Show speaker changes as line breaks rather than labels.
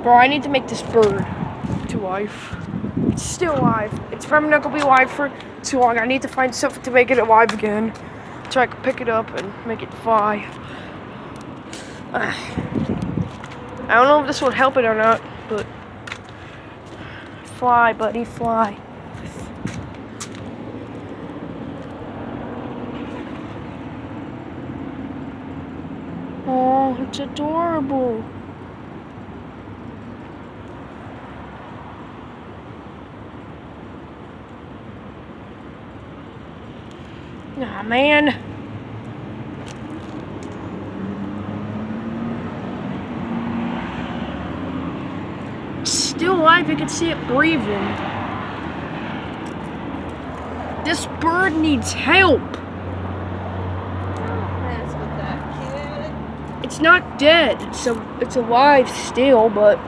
Bro, I need to make this bird to life. It's still alive. It's probably not gonna be alive for too long. I need to find something to make it alive again, so I can pick it up and make it fly. I don't know if this will help it or not, but fly, buddy, fly. Oh, it's adorable. Aw, man. It's still alive. You can see it breathing. This bird needs help.
Don't mess with that kid.
It's not dead. It's alive still, but